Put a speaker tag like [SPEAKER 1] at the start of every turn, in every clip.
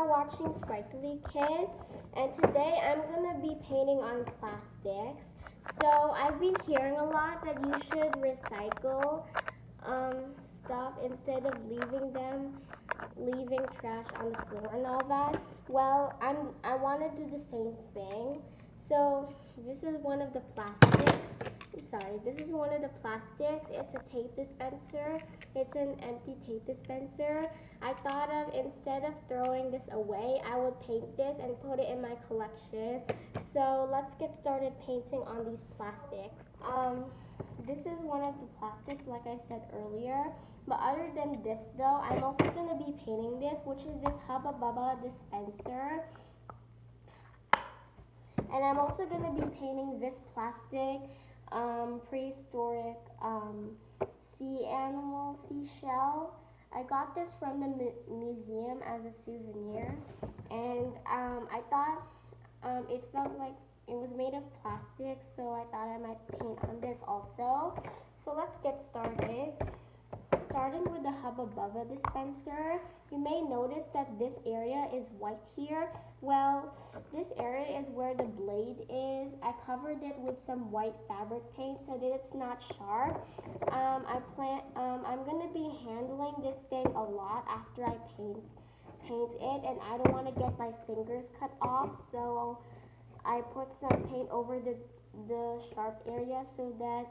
[SPEAKER 1] watching Sparkly Kid, and today I'm gonna be painting on plastics. So I've been hearing a lot that you should recycle stuff instead of leaving trash on the floor and all that. Well, I want to do the same thing. So this is one of the plastics. This is one of the plastics. It's a tape dispenser. It's an empty tape dispenser. I thought of, instead of throwing this away, I would paint this and put it in my collection. So let's get started painting on these plastics. This is one of the plastics, like I said earlier. But other than this though, I'm also going to be painting this, which is this Hubba Bubba dispenser. And I'm also going to be painting this plastic prehistoric seashell. I got this from the museum as a souvenir, and I thought it felt like it was made of plastic, so I thought I might paint on this also. So let's get started. Starting with the Hubba Bubba dispenser, you may notice that this area is white here. Well, this area is where the blade is. I covered it with some white fabric paint so that it's not sharp. I'm gonna be handling this thing a lot after I paint it, and I don't want to get my fingers cut off, so I put some paint over the sharp area so that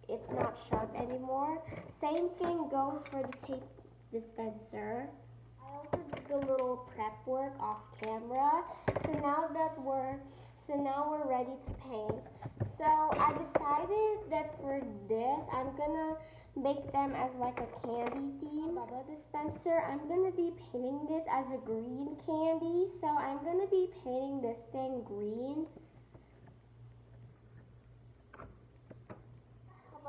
[SPEAKER 1] it's not sharp anymore. Same thing goes for the tape dispenser. I also did a little prep work off camera. So now we're ready to paint. So I decided that for this, I'm gonna make them as like a candy theme. Bubba dispenser, I'm gonna be painting this as a green candy. So I'm gonna be painting this thing green.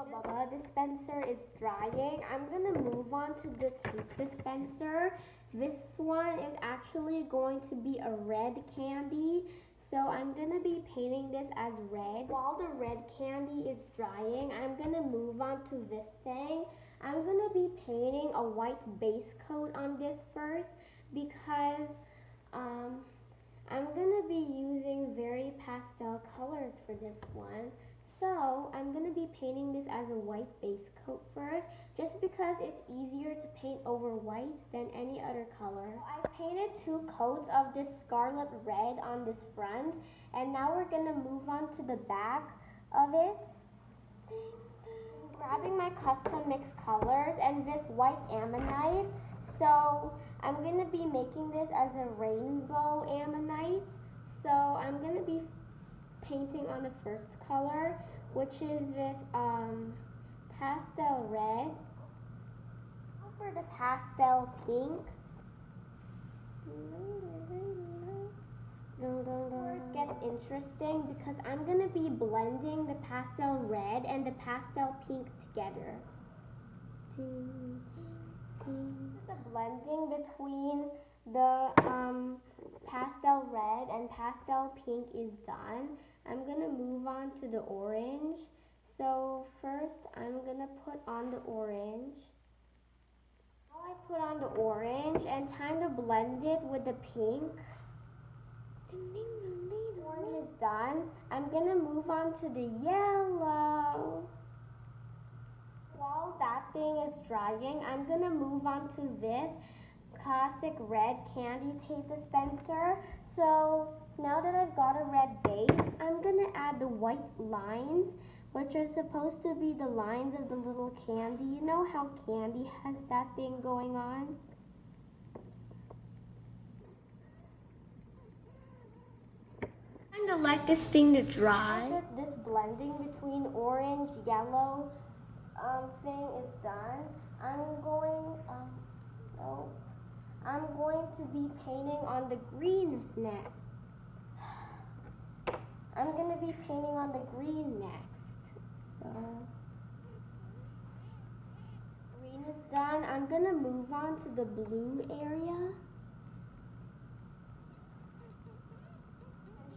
[SPEAKER 1] Bubba dispenser is drying. I'm gonna move on to the tape dispenser. This one is actually going to be a red candy, so I'm gonna be painting this as red. While the red candy is drying, I'm gonna move on to this thing. I'm gonna be painting a white base coat on this first because I'm gonna be using very pastel colors for this one. So I'm going to be painting this as a white base coat first, just because it's easier to paint over white than any other color. I painted 2 coats of this scarlet red on this front, and now we're going to move on to the back of it. I'm grabbing my custom mixed colors and this white Ammonite. So I'm going to be making this as a rainbow Ammonite. So I'm going to be painting on the first color, which is this pastel red. For the pastel pink, it gets interesting because I'm gonna be blending the pastel red and the pastel pink together. The blending between the pastel red and pastel pink is done. I'm gonna move on to the orange. So first I'm gonna put on the orange. Now I put on the orange and time to blend it with the pink. Orange is done. I'm gonna move on to the yellow. While that thing is drying, I'm gonna move on to this classic red candy tape dispenser. So now that I've got a red base, I'm gonna add the white lines, which are supposed to be the lines of the little candy. You know how candy has that thing going on? I'm gonna let this thing to dry. Now that this blending between orange, yellow thing is done, I'm going to be painting on the green next. I'm going to be painting on the green next. So, green is done. I'm going to move on to the blue area.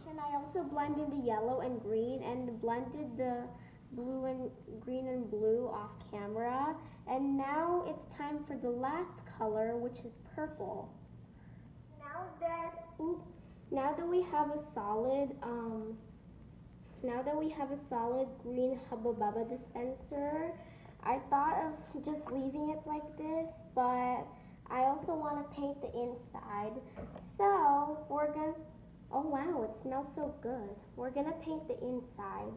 [SPEAKER 1] And I also blended the yellow and green and blended the blue and green and blue off camera. And now it's time for the last color, which is purple. Now that we have a solid green Hubba Bubba dispenser, I thought of just leaving it like this, but I also want to paint the inside. So we're gonna, oh wow, it smells so good. We're gonna paint the inside.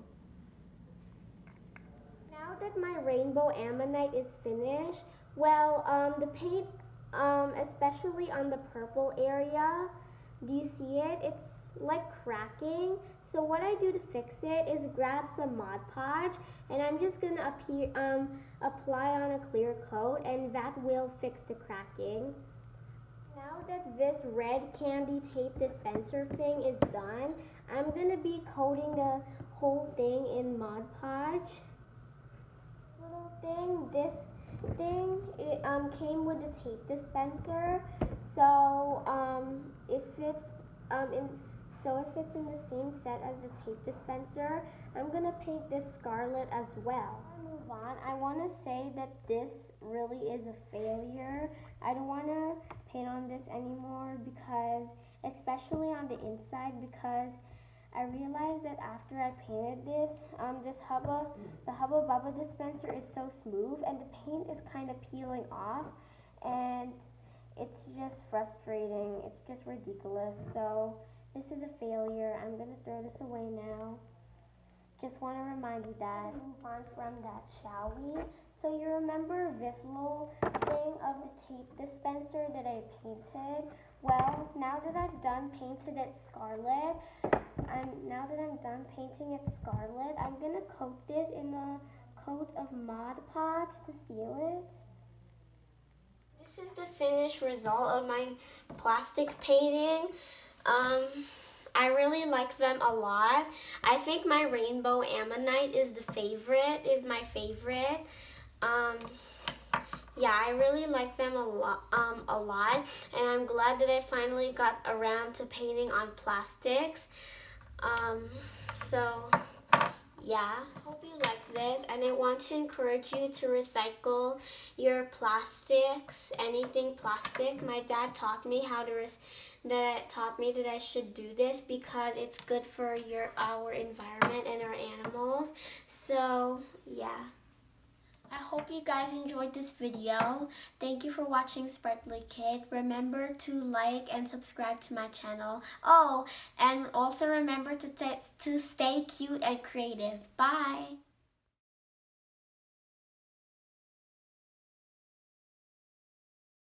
[SPEAKER 1] Now that my rainbow Ammonite is finished, well, the paint, especially on the purple area, do you see it? It's like cracking. So what I do to fix it is grab some Mod Podge, and I'm just gonna apply on a clear coat, and that will fix the cracking. Now that this red candy tape dispenser thing is done, I'm gonna be coating the whole thing in Mod Podge. This thing, it came with the tape dispenser. So if it's in the same set as the tape dispenser, I'm gonna paint this scarlet as well. Before I move on, I want to say that this really is a failure. I don't want to paint on this anymore because, especially on the inside, because I realized that after I painted this, the Hubba Bubba dispenser is so smooth and the paint is kind of peeling off, and it's just frustrating. It's just ridiculous. So this is a failure. I'm gonna throw this away now. Just want to remind you that. Move on from that, shall we? So you remember this little thing of the tape dispenser that I painted? Well, now that I've done painted it scarlet, I'm gonna coat this in a coat of Mod Podge to seal it. This is the finished result of my plastic painting. I really like them a lot. I think my rainbow Ammonite is my favorite. Yeah, I really like them a lot, and I'm glad that I finally got around to painting on plastics. So yeah, hope you like this, and I want to encourage you to recycle your plastics, anything plastic. My dad taught me that I should do this because it's good for our environment and our animals. So yeah, I hope you guys enjoyed this video. Thank you for watching Sparkly Kid. Remember to like and subscribe to my channel. Oh, and also remember to stay cute and creative. Bye!